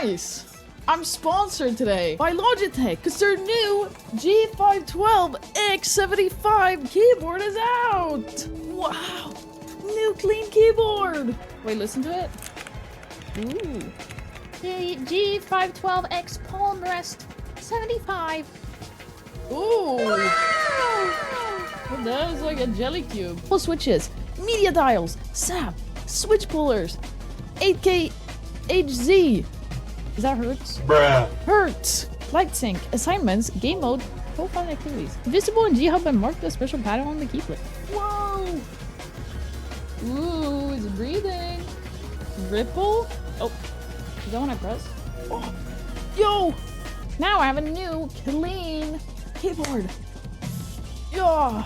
Nice! I'm sponsored today by Logitech because their new G512X 75 keyboard is out! Wow! New clean keyboard! Wait, listen to it. Ooh. The G512X palm rest 75. Ooh! Well, that is like a jelly cube. Full switches, media dials, SAP, switch pullers, 8K HZ. Is that Hertz? Bruh. Hertz! Light sync, assignments, game mode, profile activities. Visible in G-Hub and marked a special pattern on the key flip. Whoa! Ooh, it's breathing. Ripple? Oh, is that when I press? Oh, yo! Now I have a new clean keyboard. Yeah!